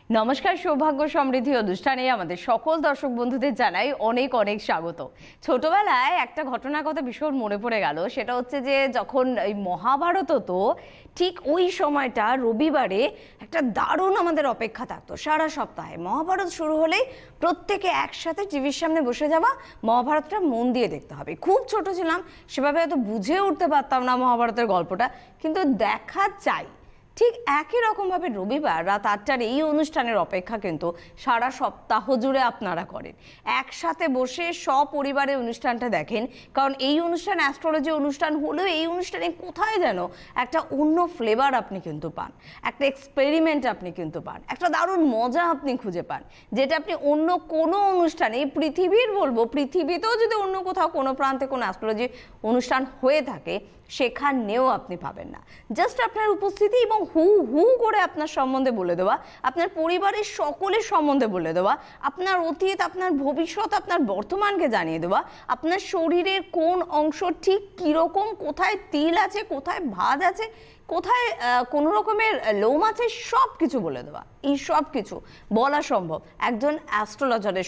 নমস্কার, সৌভাগ্য সমৃদ্ধি অনুষ্ঠানে আমাদের সকল দর্শক বন্ধুদের জানাই অনেক অনেক স্বাগত। ছোটবেলায় একটা ঘটনার কথা ভীষণ মনে পড়ে গেল, সেটা হচ্ছে যে যখন এই মহাভারত হতো ঠিক ওই সময়টা রবিবারে একটা দারুণ আমাদের অপেক্ষা থাকতো। সারা সপ্তাহে মহাভারত শুরু হলেই প্রত্যেকে একসাথে টিভির সামনে বসে যাওয়া, মহাভারতটা মন দিয়ে দেখতে হবে। খুব ছোট ছিলাম, সেভাবে হয়তো বুঝে উঠতে পারতাম না মহাভারতের গল্পটা, কিন্তু দেখা চাই। ঠিক একই রকমভাবে রবিবার রাত 8টার এই অনুষ্ঠানের অপেক্ষা কিন্তু সারা সপ্তাহ জুড়ে আপনারা করেন। একসাথে বসে সপরিবারে অনুষ্ঠানটা দেখেন, কারণ এই অনুষ্ঠান অ্যাস্ট্রোলজি অনুষ্ঠান হলেও এই অনুষ্ঠানে কোথায় যেন একটা অন্য ফ্লেভার আপনি কিন্তু পান, একটা এক্সপেরিমেন্ট আপনি কিন্তু পান, একটা দারুণ মজা আপনি খুঁজে পান, যেটা আপনি অন্য কোনো অনুষ্ঠানে পৃথিবীতেও যদি অন্য কোথাও কোনো প্রান্তে কোনো অ্যাস্ট্রোলজি অনুষ্ঠান হয়ে থাকে সেখানেও আপনি পাবেন না। জাস্ট আপনার উপস্থিতি এবং হু হু করে আপনার সম্বন্ধে বলে দেওয়া, আপনার পরিবারের সকলের সম্বন্ধে বলে দেওয়া, আপনার অতীত, আপনার ভবিষ্যৎ, আপনার বর্তমানকে জানিয়ে দেওয়া, আপনার শরীরের কোন অংশ ঠিক কীরকম, কোথায় তিল আছে, কোথায় ভাঁজ আছে, কোথায় কোনো রকমের লোম আছে, সব কিছু বলে দেওয়া। এই সব কিছু বলা সম্ভব একজন অ্যাস্ট্রোলজারের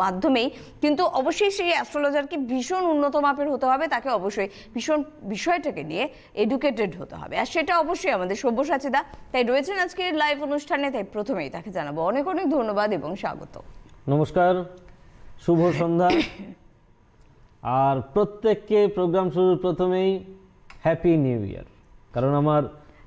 মাধ্যমেই, কিন্তু অবশ্যই সেই অ্যাস্ট্রোলজারকে ভীষণ উন্নত মাপের হতে হবে, তাকে অবশ্যই ভীষণ বিষয়টাকে নিয়ে এডুকেটেড হতে হবে, আর সেটা অবশ্যই আমাদের সব্যসাচীদা তাই রয়েছেন আজকের লাইভ অনুষ্ঠানে। তাই প্রথমেই তাকে জানাবো অনেক অনেক ধন্যবাদ এবং স্বাগত। নমস্কার, শুভ সন্ধ্যা। আর প্রত্যেককে প্রোগ্রাম শুরুর প্রথমেই হ্যাপি নিউ ইয়ার, কারণ আমার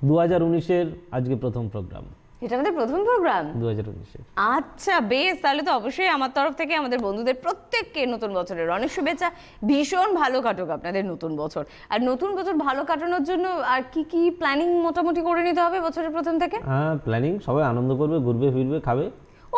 2019-এর আজকে প্রথম প্রোগ্রাম। এটা আমাদের প্রথম প্রোগ্রাম 2019-এর। আচ্ছা বেশ, তাহলে তো অবশ্যই আমার তরফ থেকে আমাদের বন্ধুদের প্রত্যেককে নতুন বছরের অনেক শুভেচ্ছা। ভীষণ ভালো কাটুক আপনাদের নতুন বছর। আর নতুন বছর ভালো কাটানোর জন্য আর কি কি প্ল্যানিং মোটামুটি করে নিতে হবে বছরের প্রথম থেকে? হ্যাঁ, প্ল্যানিং, সবাই আনন্দ করবে, ঘুরবে ফিরবে, খাবে।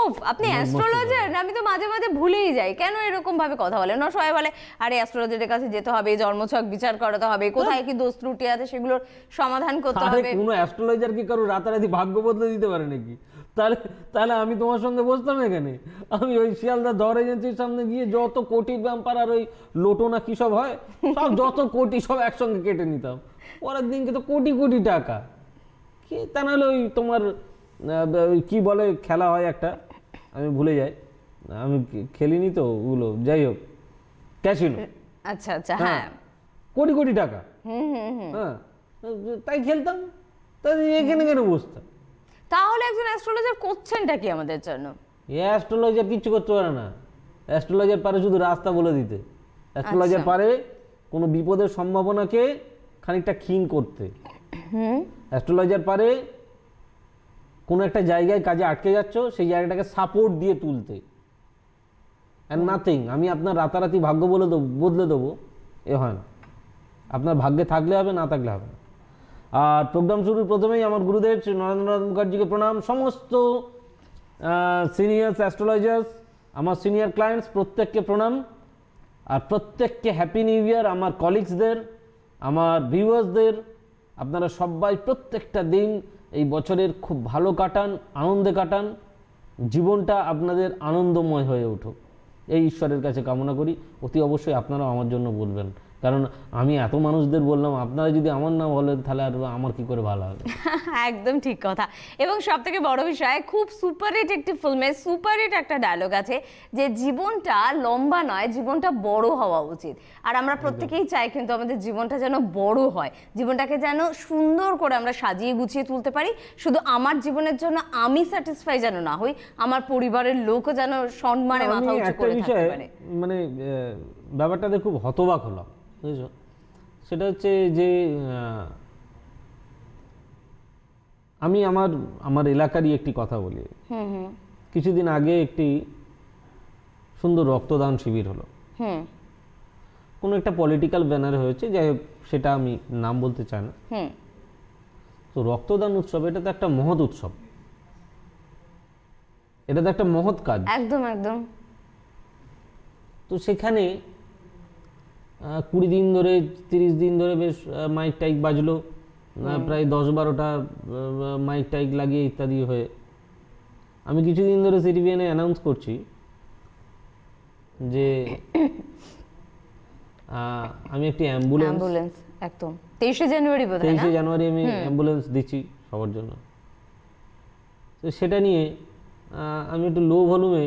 ওফ, আপনি অ্যাস্ট্রোলজার? আমি তো মাঝে মাঝে ভুলেই যাই, কেন এরকম ভাবে কথা বলেন না? সবাই বলে আরে অ্যাস্ট্রোলজারের কাছে যেতে হবে, জন্মছক বিচার করাতে হবে, কোথায় কি দোষ ত্রুটি আছে সেগুলোর সমাধান করতে হবে। কোনো অ্যাস্ট্রোলজার কি কারো রাতারাতি ভাগ্য বদলে দিতে পারে নাকি? তাহলে তাহলে আমি তোমার সঙ্গে বসতাম এখানে, আমি ওই শিয়ালদা ধর এজেন্সির সামনে গিয়ে যত কোটির ব্যাপার আর ওই লোটো না কি সব হয়, সব যত কোটি সব একসঙ্গে কেটে নিতাম। পরের দিনকে তো কোটি কোটি টাকা কি, তা নাহলে ওই তোমার ওই কি বলে খেলা হয় একটা, আমি ভুলে যাই, আমি খেলিনি তো ওগুলো, যাই হোক, ক্যাসিনো। আচ্ছা আচ্ছা, হ্যাঁ, কোটি কোটি টাকা। হ্যাঁ, তাই খেলতাম, তাই এখানে কেন বসতাম? তাহলে একজন অ্যাস্ট্রোলজার করছেনটা কি আমাদের জন্য? অ্যাস্ট্রোলজার কিচ্ছু করতে পারে না। অ্যাস্ট্রোলজার পারে শুধু রাস্তা বলে দিতে। অ্যাস্ট্রোলজার পারে কোনো বিপদের সম্ভাবনাকে খানিকটা ক্ষীণ করতে। অ্যাস্ট্রোলজার পারে কোনো একটা জায়গায় কাজে আটকে যাচ্ছ, সেই জায়গাটাকে সাপোর্ট দিয়ে তুলতে। And nothing. আমি আপনার রাতারাতি ভাগ্য বদলে দেবো এ হয় না। আপনার ভাগ্যে থাকলে হবে, না থাকলে হবে না। আর প্রোগ্রাম শুরুর প্রথমেই আমার গুরুদেব শ্রী নরেন্দ্রনাথ মুখার্জিকে প্রণাম। সমস্ত সিনিয়র অ্যাস্ট্রোলজার্স, আমার সিনিয়র ক্লায়েন্টস, প্রত্যেককে প্রণাম। আর প্রত্যেককে হ্যাপি নিউ ইয়ার। আমার কলিগসদের, আমার ভিউয়ার্সদের, আপনারা সবাই প্রত্যেকটা দিন এই বছরের খুব ভালো কাটান, আনন্দে কাটান, জীবনটা আপনাদের আনন্দময় হয়ে উঠুক, এই ঈশ্বরের কাছে কামনা করি। অতি অবশ্যই আপনারাও আমার জন্য বলবেন, কারণ আমি এত মানুষদের বললাম, আপনারা যদি আমার না বলেন তাহলে আর আমার কি করে ভালো হবে। একদম ঠিক কথা। এবং সব থেকে বড় বিষয়, খুব সুপারহিট একটি ফিল্মে সুপারহিট একটা ডায়লগ আছে যে জীবনটা লম্বা নয়, জীবনটা বড় হওয়া উচিত। আর আমরা প্রত্যেকেই চাই কিন্তু আমাদের জীবনটা যেন বড় হয়, জীবনটাকে যেন সুন্দর করে আমরা সাজিয়ে গুছিয়ে তুলতে পারি। শুধু আমার জীবনের জন্য আমি স্যাটিসফাই যেন না হই, আমার পরিবারের লোকও যেন সম্মানে মাথা উঁচু করে থাকতে পারে। মানে ব্যাপারটাতে খুব হতবাক হলাম, বুঝেছো? সেটা হচ্ছে যে আমি আমার এলাকারই একটি কথা বলি। কিছুদিন আগে একটি সুন্দর রক্তদান শিবির হলো, কোনো একটা পলিটিক্যাল ব্যানার হয়েছে, যাই হোক সেটা আমি নাম বলতে চাই না। তো রক্তদান উৎসব, এটা তো একটা মহৎ উৎসব, এটা তো একটা মহৎ কাজ। একদম একদম। তো সেখানে 20 দিন ধরে 30 দিন ধরে বেশ মাইক টাইক বাজলো, প্রায় 10-12টা মাইক টাইক লাগিয়ে ইত্যাদি হয়ে আমি কিছুদিন ধরে সিটিভিএনে অ্যানাউন্স করছি যে আমি একটি অ্যাম্বুলেন্স, একদম 23শে জানুয়ারি বোধহয়, 23শে জানুয়ারি আমি অ্যাম্বুলেন্স দিচ্ছি সবার জন্য। তো সেটা নিয়ে আমি একটু লো ভলিউমে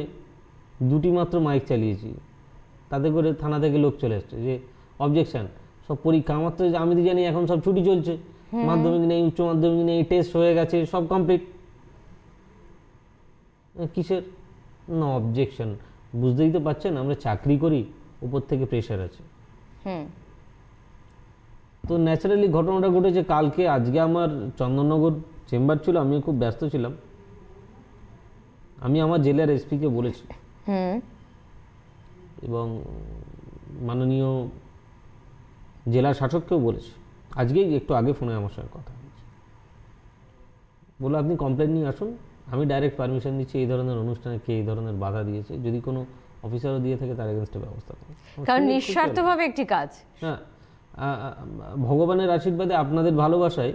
2টি মাত্র মাইক চালিয়েছি, তাতে করে থানা থেকে লোক চলে এসছে যে অবজেকশন, সব পরীক্ষা আমার তো আমি তো জানি এখন সব ছুটি চলছে, মাধ্যমিক নেই, উচ্চ মাধ্যমিক নেই, টেস্ট হয়ে গেছে, সব কমপ্লিট, কিসের না অবজেকশন। বুঝতেই তো পারছেন আমরা চাকরি করি, উপর থেকে প্রেশার আছে। তো ন্যাচারালি ঘটনাটা ঘটেছে কালকে। আজকে আমার চন্দননগর চেম্বার ছিল, আমিও খুব ব্যস্ত ছিলাম। আমি আমার জেলার এসপিকে বলেছি এবং মাননীয় জেলা শাসককেও বলেছি, আজকেই একটু আগে ফোনে আমার সঙ্গে কথা হয়েছে, বলে আপনি কমপ্লেন নিয়ে আসুন, আমি ডাইরেক্ট পারমিশন দিচ্ছি, এই ধরনের অনুষ্ঠানে কে এই ধরনের বাধা দিয়েছে, যদি কোনো অফিসারও দিয়ে থাকে তার এগেনস্টে ব্যবস্থা করুন। কারণ নিঃস্বার্থভাবে একটি কাজ। হ্যাঁ, ভগবানের আশীর্বাদে আপনাদের ভালোবাসায়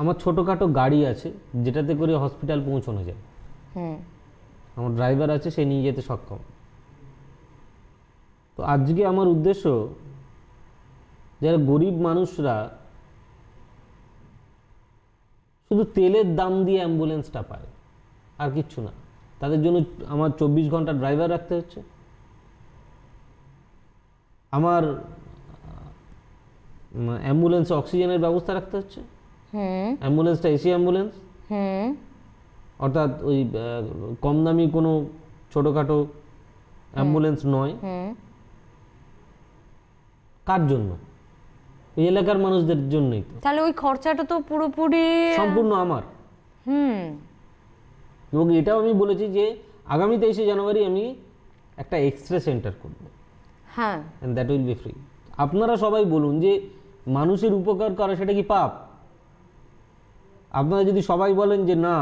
আমার ছোটোখাটো গাড়ি আছে যেটাতে করে হসপিটাল পৌঁছানো যায়, আমার ড্রাইভার আছে, সে নিয়ে যেতে সক্ষম। তো আজকে আমার উদ্দেশ্য যারা গরিব মানুষরা শুধু তেলের দাম দিয়ে অ্যাম্বুলেন্সটা পায়, আর কিচ্ছু না, তাদের জন্য আমার 24 ঘন্টা ড্রাইভার রাখতে হচ্ছে, আমার অ্যাম্বুলেন্সে অক্সিজেনের ব্যবস্থা রাখতে হচ্ছে, অ্যাম্বুলেন্সটা এসি অ্যাম্বুলেন্স, অর্থাৎ ওই কম দামি কোনো ছোটোখাটো অ্যাম্বুলেন্স নয়। কার জন্য? ওই এলাকার মানুষদের জন্যই তো। তাহলে ওই খরচাটা তো পুরোপুরি সম্পূর্ণ আমার। এবং এটাও আমি বলেছি যে আগামী 23শে জানুয়ারি আমি একটা এক্সরে সেন্টার করব, হ্যাঁ, and that will be free. আপনারা সবাই বলুন যে মানুষের উপকার করা সেটা কি পাপ? আপনারা যদি সবাই বলেন যে না,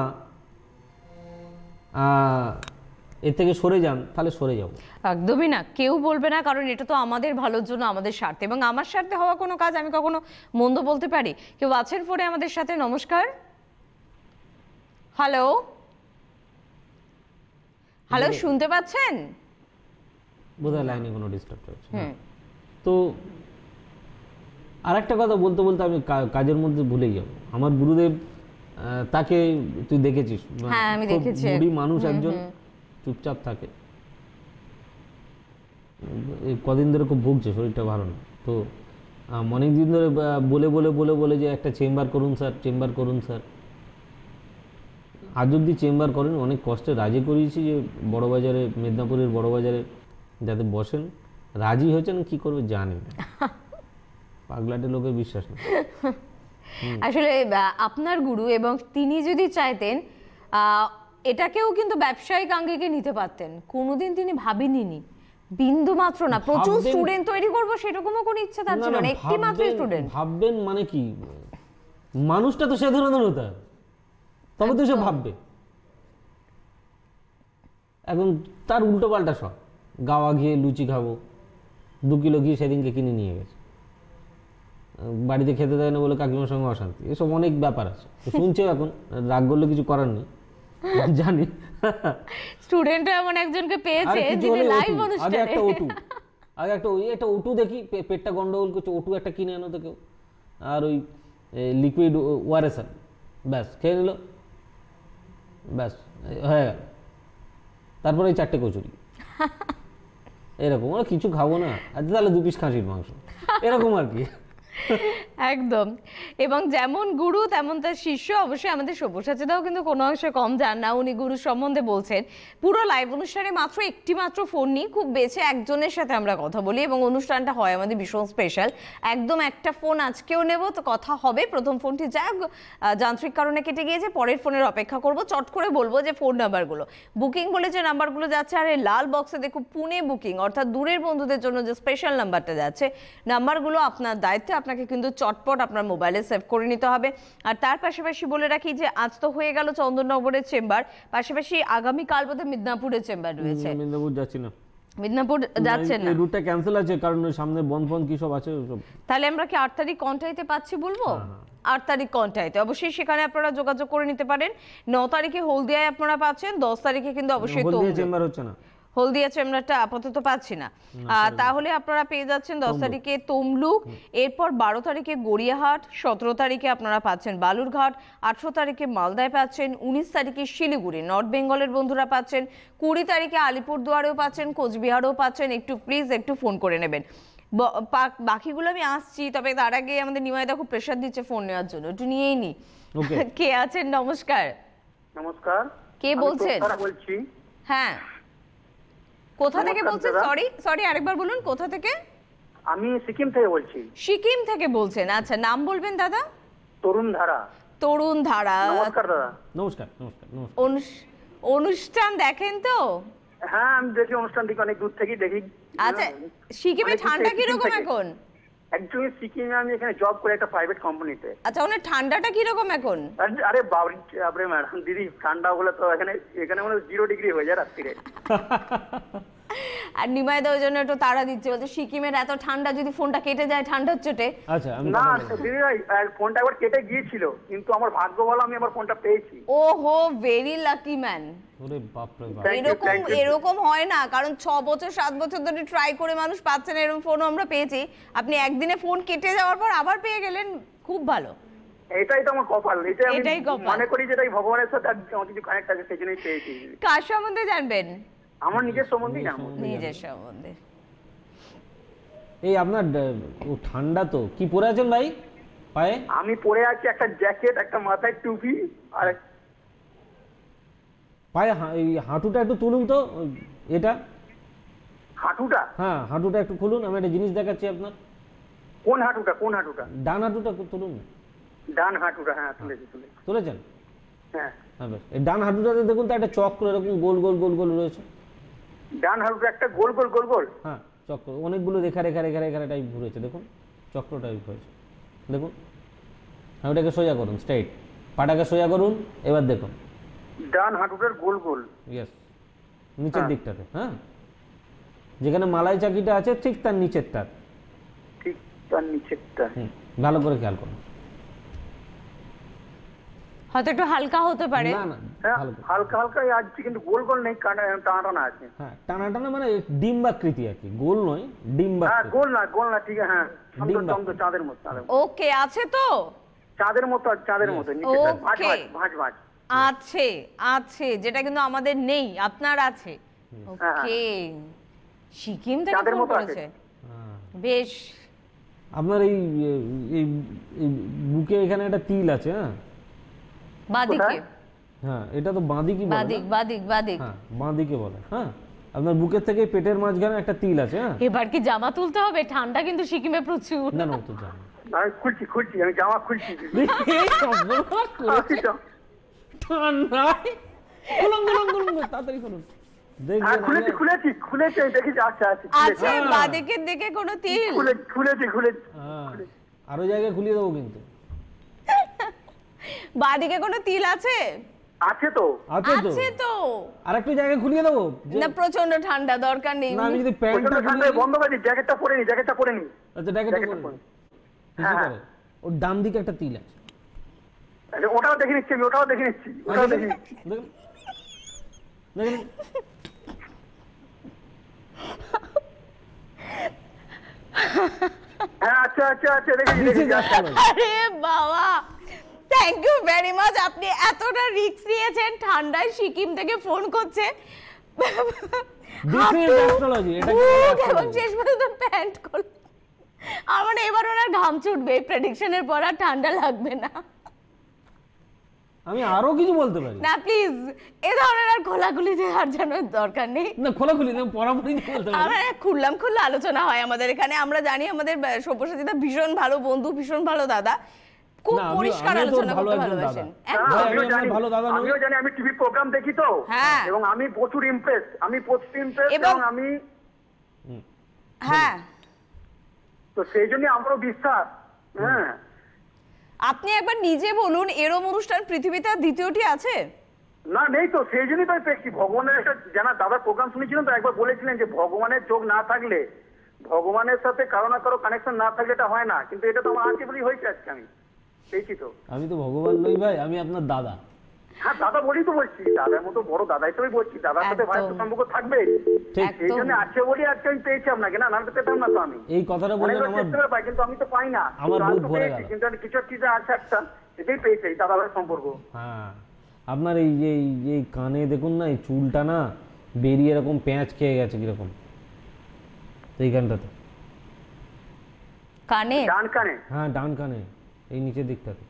এর থেকে সরে যান, তাহলে সরে যাব। একদমই না, কেউ বলবে না, কারণ এটা তো আমাদের ভালোর জন্য, আমাদের স্বার্থে, এবং আমার স্বার্থে হওয়া কোনো কাজ আমি কখনো মন্দ বলতে পারি? কেউ আছেন ফোনে আমাদের সাথে, নমস্কার। হ্যালো হ্যালো, শুনতে পাচ্ছেন? বোধহয় লাইনে কোনো ডিস্টার্ব হচ্ছে। তো আর একটা কথা বলতে বলতে আমি কাজের মধ্যে ভুলেই যাব। আমার গুরুদেব, তাকে তুই দেখেছিস, হ্যাঁ আমি দেখেছি, বুড়ি মানুষ, একজন চুপচাপ থাকে, কদিন ধরে খুব ভুগছে, শরীরটা ভালো না। তো অনেকদিন ধরে বলে বলে বলে বলে যে একটা চেম্বার করুন স্যার, চেম্বার করুন স্যার, আজ অব্দি চেম্বার করেন। অনেক কষ্টে রাজি করিয়েছি যে বড়বাজারে, মেদিনীপুরের বড়বাজারে যাতে বসেন, রাজি হয়েছেন, কি করবে জানি না, পাগলাটে লোকের বিশ্বাস নেই। আসলে আপনার গুরু, এবং তিনি যদি চাইতেন এটাকেও কিন্তু ব্যবসায়িক আঙ্গিকে নিতে পারতেন, কোনোদিন তিনি ভাবেননি, বিন্দু মাত্র না। প্রচুর স্টুডেন্ট তৈরি করব সেরকমও কোনো ইচ্ছা তার ছিল না, একটি মাত্র স্টুডেন্ট। ভাববেন মানে কি, মানুষটা তো সে ধরনের হতে হবে, তবে তো সে ভাববে। এখন তার উল্টো পাল্টা সব, গাওয়া গিয়ে লুচি খাবো, 2 কিলো গিয়ে সেদিনকে কিনে নিয়ে গেছে, বাড়িতে খেতে দেয় না বলে কাকিমার সঙ্গে অশান্তি, এসব অনেক ব্যাপার আছে। শুনছেও এখন, রাগ করলে কিছু করার নেই, জানি। স্টুডেন্ট এমন একজনকে পেয়েছে যিনি লাইভ অনুষ্ঠানে, আগে একটা ওটু দেখি, পেটটা গন্ডগোল করছে, ওটু একটা কিনে আনো তো কেউ, আর ওই লিকুইড ওয়ারেসান, ব্যাস খেয়ে নিল, ব্যাস হয়ে গেল। তারপরে ওই 4টে কচুরি, এরকম। ওরা কিছু খাবো না, আচ্ছা তাহলে 2 পিস খাসির মাংস, এরকম আর কি। একদম। এবং যেমন গুরু তেমন তার শিষ্য। অবশ্যই আমাদের সব্যসাচীদাও কিন্তু কোনো অংশে কম যান না, উনি গুরু সম্বন্ধে বলছেন। পুরো লাইভ অনুষ্ঠানে মাত্র একটি মাত্র ফোন নিই, খুব বেছে একজনের সাথে আমরা কথা বলি, এবং অনুষ্ঠানটা হয় আমাদের ভীষণ স্পেশাল। একদম একটা ফোন আজকেও নেব, তো কথা হবে। প্রথম ফোনটি যান্ত্রিক কারণে কেটে গিয়েছে, পরের ফোনের অপেক্ষা করব। চট করে বলবো যে ফোন নাম্বারগুলো, বুকিং বলে যে নাম্বারগুলো যাচ্ছে, আর এই লাল বক্সে দেখো পুনে বুকিং, অর্থাৎ দূরের বন্ধুদের জন্য যে স্পেশাল নাম্বারটা যাচ্ছে, নাম্বারগুলো আপনার দায়িত্বে, আপনাকে কিন্তু চটপট আপনার মোবাইলে সেভ করে নিতে হবে। আর তার পাশাপাশি বলে রাখি যে আজ তো হয়ে গেল চন্দননগরের চেম্বার, পাশাপাশি আগামীকাল বোধহয় মিদনাপুরের চেম্বার রয়েছে। মিদনাপুর যাচ্ছি না, মিদনাপুর যাচ্ছেন না, রুটটা ক্যান্সেল আছে, কারণ সামনে বনফন কি সব আছে সব। তাহলে আমরা কি 8 তারিখ কন্টাইতে পাচ্ছি বলবো? 8 তারিখ কন্টাইতে অবশ্যই সেখানে আপনারা যোগাযোগ করে নিতে পারেন। 9 তারিখে হলদিয়ায় আপনারা পাচ্ছেন, 10 তারিখে কিন্তু অবশ্যই তো হলদিয়া চেম্বার হচ্ছে না, হলদিয়া চেম্বারটা আপাতত পাচ্ছি না। তাহলে আপনারা পেয়ে যাচ্ছেন 10 তারিখে তমলুক, এরপর 12 তারিখে গড়িয়াহাট, 17 তারিখে আপনারা পাচ্ছেন বালুরঘাট, 18 তারিখে মালদায় পাচ্ছেন, 19 তারিখে শিলিগুড়ি নর্থ বেঙ্গলের বন্ধুরা পাচ্ছেন, 20 তারিখে আলিপুরদুয়ারেও পাচ্ছেন, কোচবিহারেও পাচ্ছেন। প্লিজ একটু ফোন করে নেবেন। বাকিগুলো আমি আসছি, তবে তার আগে আমাদের নিমাইদা খুব প্রেশার দিচ্ছে ফোন নেওয়ার জন্য, একটু নিয়েই নি। কে আছেন? নমস্কার। নমস্কার, কে বলছেন? বলছি। হ্যাঁ, কোথা থেকে নমস্কার বলছেন? দাদা। সরি আরেকবার বলুন, কোথা থেকে? আমি সিকিম থেকে বলছি। সিকিম থেকে বলছেন? আচ্ছা, নাম বলবেন দাদা? তরুণ ধারা। তরুণ ধারা। নমস্কার দাদা। নমস্কার নমস্কার নমস্কার। অনুষ্ঠান দেখেন তো? হ্যাঁ, আমি দেখি অনুষ্ঠান থেকে অনেক দূর থেকেই দেখি। আচ্ছা, সিকিমে অনেক দূর ঠান্ডা থেকে, কিরকম সিকিম থেকে। এখন? একচুয়ালি সিকিমে আমি এখানে জব করি একটা প্রাইভেট কোম্পানিতে। আচ্ছা, ওখানে ঠান্ডাটা কিরকম এখন? আরে বাবরে ম্যাডাম, দিদি ঠান্ডা হলে তো এখানে মানে 0 ডিগ্রি হয়ে যায় রাত্রিরে। আর নিমাইদা ওই জন্য একটু তাড়া দিচ্ছে, বলছে সিকিমের এত ঠান্ডা, যদি ফোনটা কেটে যায় ঠান্ডার চোটে। আচ্ছা, আমি না দিদি ভাই, ফোনটা একবার কেটে গিয়েছিল, কিন্তু আমার ভাগ্য ভালো আমি আমার ফোনটা পেয়েছি। ওহো, ভেরি লাকি ম্যান। ওরে বাপ রে বাপ। Thank you, thank you. এরকম হয় না, কারণ 6 বছর 7 বছর ধরে ট্রাই করে মানুষ পাচ্ছে না, এরকম ফোনও আমরা পেয়েছি। আপনি একদিনে ফোন কেটে যাওয়ার পর আবার পেয়ে গেলেন, খুব ভালো। এটাই তো আমার কপাল, এটাই এটাই কপাল। মনে করি যেটাই ভগবানের সাথে আমার কিছু কানেক্ট আছে, সেই জন্যই পেয়েছি। কার সম্বন্ধে জানবেন? আমার নিজের সম্বন্ধেই জানবো। নিজের সম্বন্ধে। এই আপনার ও ঠান্ডা তো কি পরে আছেন ভাই পায়ে? আমি পরে আছি একটা জ্যাকেট, একটা মাথায় টুপি, আর পায়ে এই হাঁটুটা একটু তুলুন তো, এটা। হাঁটুটা। হ্যাঁ, হাঁটুটা একটু খুলুন, আমি একটা জিনিস দেখাচ্ছি আপনার। কোন হাঁটুটা? কোন হাঁটুটা? ডান হাঁটুটা তুলুন। ডান হাঁটুটা, হ্যাঁ তুলেছি। তুলেছেন? হ্যাঁ, হ্যাঁ বেশ। এই ডান হাঁটুটাতে দেখুন তো একটা চক্র এরকম গোল গোল গোল গোল রয়েছে। ডান হাঁটুটা একটা গোল গোল গোল গোল। হ্যাঁ, চক্র অনেকগুলো রেখা রেখা রেখা রেখা টাইপ ঘুরেছে, দেখুন চক্র টাইপ হয়েছে, দেখুন। হ্যাঁ, ওটাকে সোজা করুন, স্ট্রেইট পাটাকে সোজা করুন, এবার দেখুন। ডান হাঁটুটার গোল গোল। ইয়েস, নিচের হ্যাঁ। দিকটাতে। হ্যাঁ, যেখানে মালাই চাকিটা আছে ঠিক তার নিচেরটা। ঠিক তার নিচেরটা। ভালো করে খেয়াল করুন। হয়তো একটু হালকা হতে পারে। না না, হ্যাঁ, ভালো করে। হালকা হালকা আছে, কিন্তু গোল গোল নেই, টানা টানা আছে। হ্যাঁ, টানা টানা মানে ডিম্বাকৃতি আর কি, গোল নয়, হ্যাঁ, ডিম্বাকৃতি। গোল না, ঠিক আছে। হ্যাঁ, ডিম্বাকৃতি। চন্দ্র চাঁদের মতো, ওকে, আছে তো? চাঁদের মতো নিচেরটা ভাঁজ Okay. ভাঁজ ভাঁজ। আছে আছে, যেটা কিন্তু আমাদের নেই, আপনার আছে। ওকে, সিকিম থেকে চাঁদের ফোন মতো আছে। করেছে, হ্যাঁ। বেশ। আপনার এই এই এই বুকে এখানে একটা তিল আছে। হ্যাঁ বাদিকে। কোথায়? হ্যাঁ, এটা তো বাঁদিকি বলে না? বাদিক। হ্যাঁ, বাঁদিকে বলে। হ্যাঁ, আপনার বুকের থেকে পেটের মাঝখানে একটা তিল আছে। হ্যাঁ, এবার কি জামা তুলতে হবে? ঠান্ডা কিন্তু সিকিমে প্রচুর। না না, ও তো জানে। আমি খুলছি, আমি জামা খুলছি। এই সর্বনাশ করেছে। ঠান্ডায় খুলুন খুলুন খুলুন, তাড়াতাড়ি খুলুন। হ্যাঁ, দেখবেন খুলেছি, দেখেছি। আচ্ছা, আছে হ্যাঁ। বাদিকের দিকে কোনো তিল? খুলেছি। হ্যাঁ, আরো জায়গায় খুলিয়ে দেবো কিন্তু। বাদিকে কোনো তিল আছে? আছে তো। আছে তো। আর একটু জায়গায় খুলিয়ে দেবো যে- না, প্রচন্ড ঠান্ডা, দরকার নেই। না, আমি যদি প্যান্টটা প্রচন্ড ঠান্ডায় বন্ধ করে জ্যাকেটটা পরে নি। আচ্ছা, জ্যাকেটটা জ্যাকেটটা পরে পরে। কিছু হ্যাঁ। করে ওর ডান দিকে একটা তিল আছে। আচ্ছা, ওটাও দেখে নিচ্ছি। দেখুন দেখুন দেখুন। হ্যাঁ, আচ্ছা, দেখেছি। নিচে যাচ্ছে না। আরে বাবা, থ্যাংক ইউ ভেরি মাচ। আপনি এতটা রিস্ক নিয়েছেন, ঠান্ডায় সিকিম থেকে ফোন করছে। This is astrology, এটা কি বলে এবং astrology? শেষ পর্যন্ত প্যান্ট করল। আমার এবার ওনার ঘাম ছুটবে, এই প্রেডিকশনের পর আর ঠান্ডা লাগবে না। আমি আরো কিছু বলতে পারি। না প্লিজ, এ ধরনের আর খোলাখুলি দেওয়ার জন্য দরকার নেই। না, খোলাখুলি না, পরামর্শ বলতে পারি। আমরা খুললা আলোচনা হয় আমাদের এখানে। আমরা জানি আমাদের সব্যসাচীদা ভীষণ ভালো বন্ধু, ভীষণ ভালো দাদা, খুব না, পরিষ্কার আমিও তো আলোচনা ভালো করতে একজন ভালোবাসেন। দাদা। একদম। ভাই, আমিও আমি জানি, ভালো দাদা নই। আমি টিভি প্রোগ্রাম দেখি তো। হ্যাঁ। এবং আমি প্রচুর ইমপ্রেস। এবং এবং আমি হ্যাঁ, তো সেই জন্য আমারও বিশ্বাস। হ্যাঁ, আপনি একবার নিজে বলুন, এরম অনুষ্ঠান পৃথিবীতে আর দ্বিতীয়টি আছে? না নেই তো, সেই জন্যই তো আমি পেয়েছি। ভগবানের একটা জানা দাদার প্রোগ্রাম শুনেছিলেন তো, একবার বলেছিলেন যে ভগবানের যোগ না থাকলে, ভগবানের সাথে কারো না কারো কানেকশন না থাকলে এটা হয় না, কিন্তু এটা তো আমার আছে বলেই হয়েছে। আজকে আমি পেয়েছি তো। আমি তো ভগবান নই ভাই, আমি আপনার দাদা। হ্যাঁ দাদা বলি তো বলছি, দাদার মতো বড় দাদা হিসেবে বলছি, দাদার সাথে ভাইয়ের তো একদম। সম্পর্ক থাকবে, ঠিক। সেই জন্য আছে বলি আজকে আমি পেয়েছি আপনাকে, না নাহলে তো পেতাম না তো আমি। এই কথাটা বললেন অনেকবার আমার চেষ্টা করে পাই কিন্তু আমি তো পাই না, আমার কিন্তু বুক আমি তো ভরে পেয়েছি, গেল। কিন্তু আমি কিছু একটা আছে একটা, এটাই পেয়েছি এই দাদা ভাইয়ের সম্পর্ক। হ্যাঁ, আপনার এই যে এই কানে দেখুন না, এই চুলটা না বেরিয়ে এরকম পেঁয়াজ খেয়ে গেছে কিরকম এইখানটাতে। কানে ডান কানে হ্যাঁ, ডান কানে এই নিচের দিকটাতে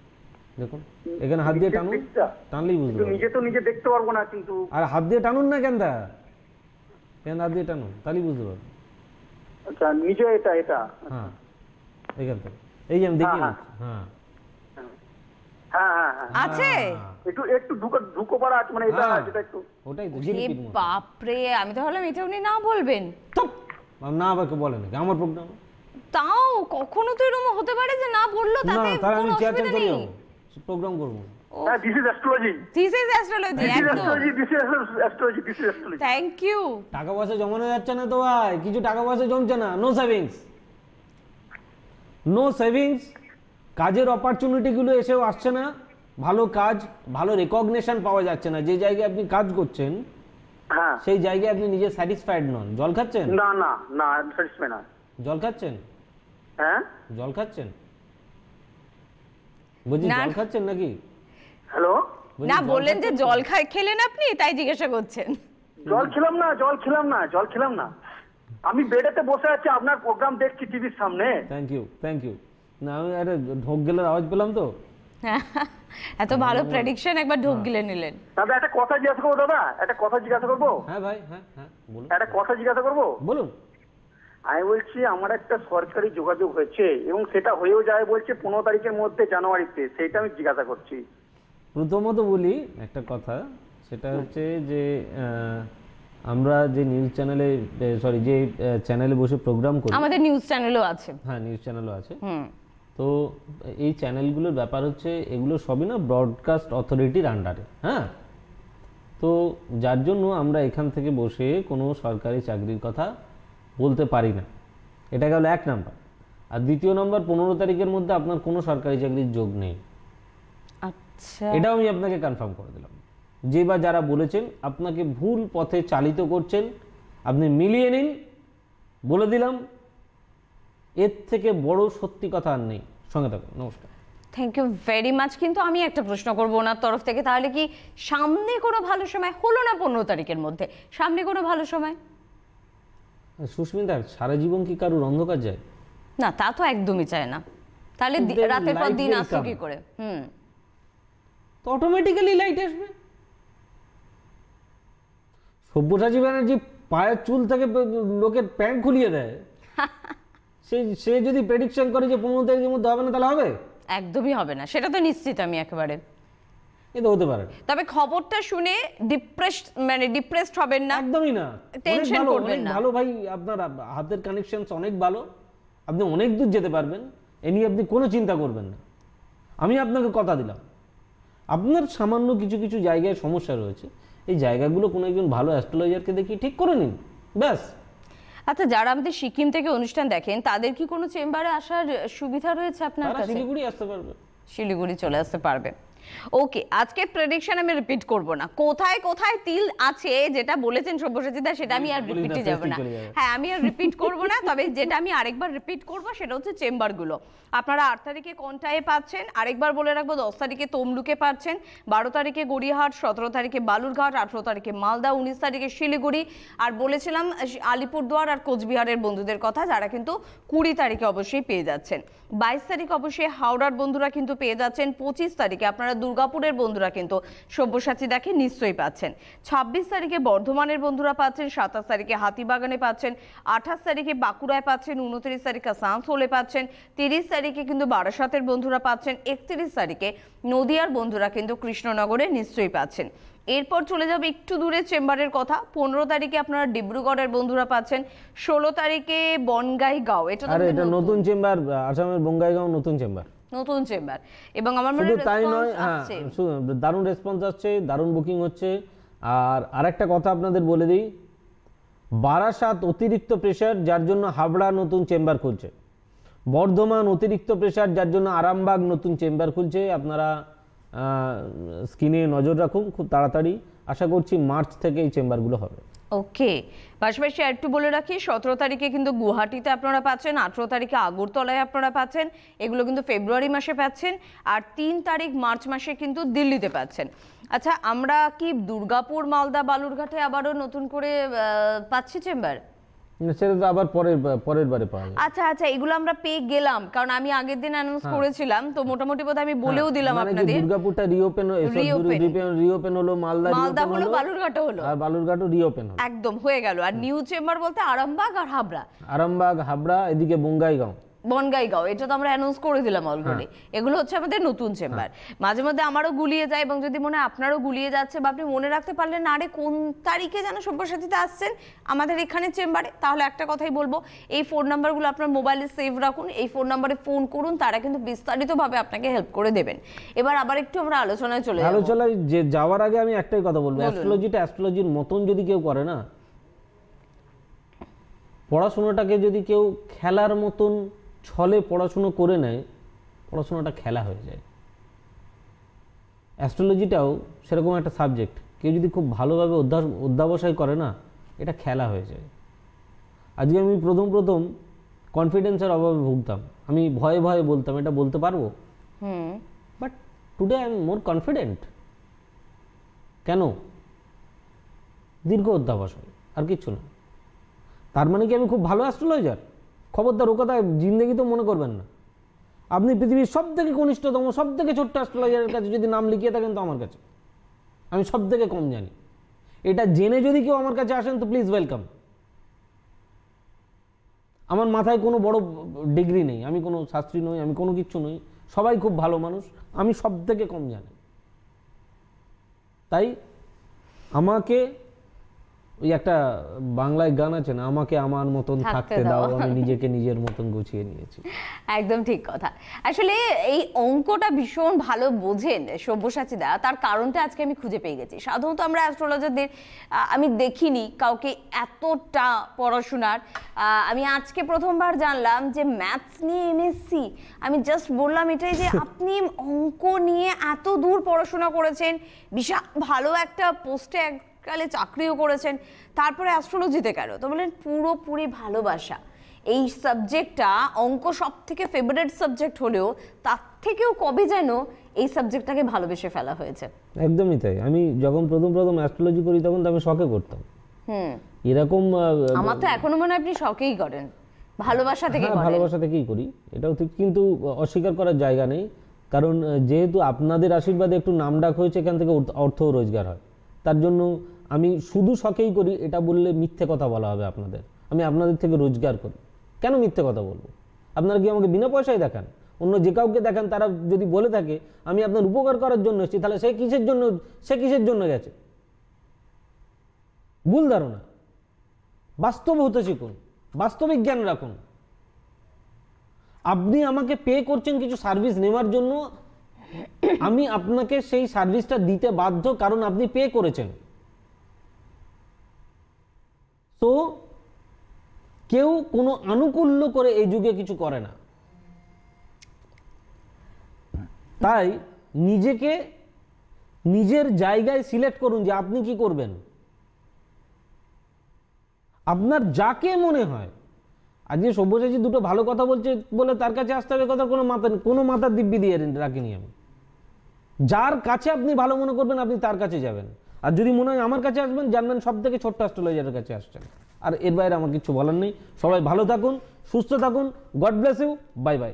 দেখুন, এখানে হাত দিয়ে নিচের টানুন, দিকটা? টানলেই বুঝতে কিন্তু পারবেন। নিজে তো নিজে দেখতে পারবো না কিন্তু। আর হাত দিয়ে টানুন না কেন, কেন হাত দিয়ে টানুন, তাহলেই বুঝতে পারবেন। আচ্ছা নিজে এটা এটা হ্যাঁ, এইখান থেকে, এই যে আমি দেখিয়ে হ্যাঁ, দিচ্ছি। হ্যাঁ হ্যাঁ হ্যাঁ হ্যাঁ আছে? একটু একটু ঢুকো পারা আছে, মানে এটা হ্যাঁ। যেটা একটু ওটাই তো এ জিলিপির মতো। বাপরে, আমি তো ভাবলাম এটা উনি না বলবেন। থুপ! না আবার কে বলে নাকি আমার প্রোগ্রাম? তাও কখনো তো এরকম হতে পারে যে না বললো, না, তাতে তাহলে আমি কোনো চেয়ার অসুবিধা করি নেই। প্রোগ্রাম করবো। হ্যাঁ this is astrology, this is astrology, this is একদম। Astrology, this is astrology, this is astrology. Thank you. টাকা পয়সা জমানো যাচ্ছে না তো ভাই, কিছু টাকা পয়সা জমছে না, নো সেভিংস, নো সেভিংস। কাজের অপরচুনিটিগুলো এসেও আসছে না, ভালো কাজ, ভালো রেকগনিশন পাওয়া যাচ্ছে না। যে জায়গায় আপনি কাজ করছেন হ্যাঁ সেই জায়গায় আপনি নিজে স্যাটিসফাইড নন। জল খাচ্ছেন? না না না স্যাটিসফাই না। জল খাচ্ছেন? হ্যাঁ জল খাচ্ছেন? বুঝি না। জল খাচ্ছেন নাকি? হ্যালো, বলছি, না জল বললেন যে খাচ্ছেন? জল খেলেন আপনি, তাই জিজ্ঞাসা করছেন। জল খেলাম না, জল খেলাম না, জল খেলাম না। আমি বেডেতে বসে আছি, আপনার প্রোগ্রাম দেখছি টিভির সামনে। Thank you, thank you. না আমি একটা ঢোক গেলের আওয়াজ পেলাম তো। এত ভালো প্রেডিকশন, একবার ঢোক গিলে নিলেন। দাদা একটা কথা জিজ্ঞাসা করবো, দাদা একটা কথা জিজ্ঞাসা করবো, হ্যাঁ ভাই, হ্যাঁ হ্যাঁ বলুন একটা কথা জিজ্ঞাসা করবো। বলুন। আমি বলছি আমার একটা সরকারি যোগাযোগ হয়েছে এবং সেটা হয়েও যায় বলছে 15 তারিখের মধ্যে, জানুয়ারিতে, সেইটা আমি জিজ্ঞাসা করছি। প্রথমত বলি একটা কথা, সেটা হচ্ছে যে আমরা যে নিউজ চ্যানেলে, সরি যে চ্যানেলে বসে প্রোগ্রাম করি, আমাদের নিউজ চ্যানেলও আছে। হ্যাঁ নিউজ চ্যানেলও আছে, হুম। তো এই চ্যানেলগুলোর ব্যাপার হচ্ছে এগুলো সবই না ব্রডকাস্ট অথরিটির আন্ডারে। হ্যাঁ, তো যার জন্য আমরা এখান থেকে বসে কোনো সরকারি চাকরির কথা বলতে পারি না। এটা গেল এক নাম্বার। আর দ্বিতীয় নাম্বার, 15 তারিখের মধ্যে আপনার কোনো সরকারি চাকরির যোগ নেই, আচ্ছা, এটাও আমি আপনাকে কনফার্ম করে দিলাম। যে বা যারা বলেছেন আপনাকে ভুল পথে চালিত করছেন, আপনি মিলিয়ে নিন, বলে দিলাম। এর থেকে বড় সত্যি কথা আর নেই। সঙ্গে থাকুন, নমস্কার। Thank you very much. কিন্তু আমি একটা প্রশ্ন করবো ওনার তরফ থেকে, তাহলে কি সামনে কোনো ভালো সময় হলো না 15 তারিখের মধ্যে? সামনে কোনো ভালো সময়? সুস্মিতা, সারা জীবন কি কারুর অন্ধকার যায়? না, তা তো একদমই চায় না। তাহলে Then রাতের পর light দিন will আসলো come. কি করে? তো অটোমেটিক্যালি লাইট আসবে। সব্যসাচী ব্যানার্জি পায়ের চুল থেকে লোকের প্যান্ট খুলিয়ে দেয়, সে যদি প্রেডিকশন করে যে 15 তারিখের মধ্যে হবে না, তাহলে হবে? একদমই হবে না, সেটা তো নিশ্চিত আমি একেবারে। এ তো হতে পারে না। তবে খবরটা শুনে ডিপ্রেসড হবেন না, একদমই না, টেনশন অনেক ভালো, করবেন অনেক না। ভালো ভাই, আপনার হাতের কানেকশন অনেক ভালো, আপনি অনেক দূর যেতে পারবেন, এ নিয়ে আপনি কোনো চিন্তা করবেন না। আমি আপনাকে কথা দিলাম, আপনার সামান্য কিছু কিছু জায়গায় সমস্যা রয়েছে, এই জায়গাগুলো কোনো একজন ভালো অ্যাস্ট্রোলজারকে দেখিয়ে ঠিক করে নিন, ব্যাস। আচ্ছা, যারা আমাদের সিকিম থেকে অনুষ্ঠান দেখেন, তাদের কি কোনো চেম্বারে আসার সুবিধা রয়েছে আপনার তারা কাছে? শিলিগুড়ি আসতে পারবে। শিলিগুড়ি চলে আসতে পারবে। ওকে, আজকে প্রেডিকশন আমি রিপিট করব না। কোথায় কোথায় তিল আছে যেটা বলেছেন সব্যসাচীদা, সেটা আমি আর বলিস না, রিপিটে যাব না। চলে যাবে। হ্যাঁ, আমি আর রিপিট করব না, তবে যেটা আমি আরেকবার রিপিট করব সেটা হচ্ছে চেম্বারগুলো। আপনারা 8 তারিখে কোনটায় পাচ্ছেন আরেকবার বলে রাখবো। 10 তারিখে তমলুকে পাচ্ছেন, 12 তারিখে গড়িয়াহাট, 17 তারিখে বালুরঘাট, 18 তারিখে মালদা, 19 তারিখে শিলিগুড়ি। আর বলেছিলাম আলিপুরদুয়ার আর কোচবিহারের বন্ধুদের কথা, যারা কিন্তু 20 তারিখে অবশ্যই পেয়ে যাচ্ছেন। 22 তারিখ অবশ্যই হাওড়ার বন্ধুরা কিন্তু পেয়ে যাচ্ছেন। 25 তারিখে আপনারা দুর্গাপুরের বন্ধুরা কিন্তু সব্যসাচী দেখে নিশ্চয়ই পাচ্ছেন। 26 তারিখে বর্ধমানের বন্ধুরা পাচ্ছেন, 27 তারিখে হাতিবাগানে পাচ্ছেন, 28 তারিখে বাঁকুড়ায় পাচ্ছেন, 29 তারিখে আসানসোলে পাচ্ছেন, 30 তারিখে কিন্তু বারাসাতের বন্ধুরা পাচ্ছেন, 31 তারিখে নদিয়ার বন্ধুরা কিন্তু কৃষ্ণনগরে নিশ্চয়ই পাচ্ছেন। এরপর চলে যাবে একটু দূরে চেম্বারের কথা। 15 তারিখে আপনারা ডিব্রুগড়ের বন্ধুরা পাচ্ছেন, 16 তারিখে বনগাইগাঁও, এটা আরে এটা নতুন চেম্বার, আসামের বঙ্গাইগাঁও নতুন চেম্বার, নতুন চেম্বার। এবং আমার মনে শুধু হয় তাই নয়, response হ্যাঁ আসছে। দারুণ রেসপন্স আসছে, দারুণ বুকিং হচ্ছে। আর আরেকটা কথা আপনাদের বলে দিই, বারাসাত অতিরিক্ত প্রেশার, যার জন্য হাবড়া নতুন চেম্বার খুলছে। বর্ধমান অতিরিক্ত প্রেশার, যার জন্য আরামবাগ নতুন চেম্বার খুলছে। আপনারা স্ক্রিনে নজর রাখুন, খুব তাড়াতাড়ি আশা করছি মার্চ থেকে এই চেম্বারগুলো হবে। ওকে, পাশাপাশি একটু বলে রাখি 17 তারিখে কিন্তু গুয়াহাটিতে আপনারা পাচ্ছেন, 18 তারিখে আগরতলায় আপনারা পাচ্ছেন, এগুলো কিন্তু ফেব্রুয়ারি মাসে পাচ্ছেন, আর 3 তারিখ মার্চ মাসে কিন্তু দিল্লিতে পাচ্ছেন। আচ্ছা, আমরা কি দুর্গাপুর, মালদা, বালুরঘাটে আবারও নতুন করে পাচ্ছি চেম্বার? সেটা তো আবার পরের বারে পাওয়া যাবে। আচ্ছা আচ্ছা, এগুলো আমরা পেয়ে গেলাম, কারণ আমি আগের দিন অ্যানাউন্স করেছিলাম, তো মোটামুটি বোধহয় আমি বলেও দিলাম মানে কি আপনাদের। দুর্গাপুরটা রিওপেন হলো, মালদা হলো, বালুরঘাটও হলো, আর বালুরঘাটও রিওপেন হলো। একদম হয়ে গেল। আর নিউ চেম্বার বলতে আরামবাগ আর হাবড়া। আরামবাগ, হাবড়া, এদিকে বঙ্গাইগাঁও, বনগাইগাঁও, এটা তো আমরা অ্যানাউন্স করে দিলাম অলরেডি। এগুলো হচ্ছে আমাদের নতুন চেম্বার। মাঝে মধ্যে আমারও গুলিয়ে যায়, এবং যদি মনে হয় আপনারও গুলিয়ে যাচ্ছে বা আপনি মনে রাখতে পারলেন না আরে কোন তারিখে যেন সব্যসাচীতে আসছেন আমাদের এখানে চেম্বারে, তাহলে একটা কথাই বলবো, এই ফোন নাম্বারগুলো আপনার মোবাইলে সেভ রাখুন, এই ফোন নাম্বারে ফোন করুন, তারা কিন্তু বিস্তারিতভাবে আপনাকে হেল্প করে দেবেন। এবার আবার একটু আমরা আলোচনায় চলে যাব। আলোচনায় যে যাওয়ার আগে আমি একটাই কথা বলবো, অ্যাস্ট্রোলজিটা অ্যাস্ট্রোলজির মতন যদি কেউ করে না, পড়াশোনাটাকে যদি কেউ খেলার মতন ছলে পড়াশুনো করে নেয়, পড়াশোনাটা খেলা হয়ে যায়। অ্যাস্ট্রোলজিটাও সেরকম একটা সাবজেক্ট, কেউ যদি খুব ভালোভাবে অধ্যাবসায় করে না, এটা খেলা হয়ে যায়। আজকে আমি প্রথম কনফিডেন্সের অভাবে ভুগতাম, আমি ভয়ে ভয়ে বলতাম এটা বলতে পারবো, but today I am more confident. কেন? দীর্ঘ অধ্যাবসায়, আর কিচ্ছু না। তার মানে কি আমি খুব ভালো অ্যাস্ট্রোলজার? খবরদার, ও কথা জিন্দগি তো মনে করবেন না। আপনি পৃথিবীর সব থেকে কনিষ্ঠতম, সব থেকে ছোট্ট অ্যাস্ট্রোলজারের কাছে যদি নাম লিখিয়ে থাকেন তো আমার কাছে, আমি সব থেকে কম জানি। এটা জেনে যদি কেউ আমার কাছে আসেন তো প্লিজ ওয়েলকাম। আমার মাথায় কোনো বড় ডিগ্রি নেই, আমি কোনো শাস্ত্রী নই, আমি কোনো কিচ্ছু নই, সবাই খুব ভালো মানুষ, আমি সব থেকে কম জানি। তাই আমাকে, ওই একটা বাংলায় গান আছে না, আমাকে আমার মতন থাকতে দাও, আমি নিজেকে নিজের মতন গুছিয়ে নিয়েছি। একদম ঠিক কথা। আসলে এই অঙ্কটা ভীষণ ভালো বোঝেন সব্যসাচীদা, তার কারণটা আজকে আমি খুঁজে পেয়ে গেছি। সাধারণত আমরা অ্যাস্ট্রোলজারদের আমি দেখিনি কাউকে এতটা পড়াশোনার। আমি আজকে প্রথমবার জানলাম যে ম্যাথস নিয়ে এমএসসি। আমি জাস্ট বললাম এটাই যে আপনি অঙ্ক নিয়ে এত দূর পড়াশোনা করেছেন, বিশাল ভালো একটা পোস্টে কালে চাকরিও করেছেন, তারপরে অ্যাস্ট্রোলজিতে কেন? তো বলেন পুরোপুরি ভালোবাসা। এই সাবজেক্টটা, অঙ্ক সব থেকে ফেভারিট সাবজেক্ট হলেও তার থেকেও কবে যেন এই সাবজেক্টটাকে ভালোবেসে ফেলা হয়েছে। একদমই তাই। আমি যখন প্রথম অ্যাস্ট্রোলজি করি তখন তো আমি শখে করতাম। এরকম আমার তো এখনো মনে হয় আপনি শখেই করেন, ভালোবাসা থেকে করেন। ভালোবাসা থেকেই করি, এটাও ঠিক, কিন্তু অস্বীকার করার জায়গা নেই। কারণ যেহেতু আপনাদের আশীর্বাদে একটু নামডাক হয়েছে, এখান থেকে অর্থও রোজগার হয়, তার জন্য আমি শুধু শখেই করি এটা বললে মিথ্যে কথা বলা হবে আপনাদের। আমি আপনাদের থেকে রোজগার করি, কেন মিথ্যে কথা বলবো? আপনারা কি আমাকে বিনা পয়সায় দেখান? অন্য যে কাউকে দেখান, তারা যদি বলে থাকে আমি আপনার উপকার করার জন্য এসেছি, তাহলে সে কিসের জন্য গেছে? ভুল ধারণা। বাস্তব হতে শিখুন, বাস্তবিক জ্ঞান রাখুন। আপনি আমাকে পে করছেন কিছু সার্ভিস নেওয়ার জন্য, আমি আপনাকে সেই সার্ভিসটা দিতে বাধ্য, কারণ আপনি পে করেছেন। তো কেউ কোনো আনুকূল্য করে এই যুগে কিছু করে না। তাই নিজেকে নিজের জায়গায় সিলেক্ট করুন যে আপনি কি করবেন। আপনার যাকে মনে হয়, আজকে সব্যসাচী দুটো ভালো কথা বলছে বলে তার কাছে আসতে হবে, কথা কোনো মাথার দিব্যি দিয়ে রাখিনি আমি। যার কাছে আপনি ভালো মনে করবেন আপনি তার কাছে যাবেন, আর যদি মনে হয় আমার কাছে আসবেন, জানবেন সব থেকে ছোট্ট অ্যাস্ট্রোলজারের কাছে আসছেন। আর এর বাইরে আমার কিছু বলার নেই। সবাই ভালো থাকুন, সুস্থ থাকুন, God bless you, bye bye.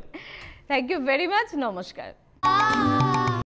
Thank you very much, নমস্কার।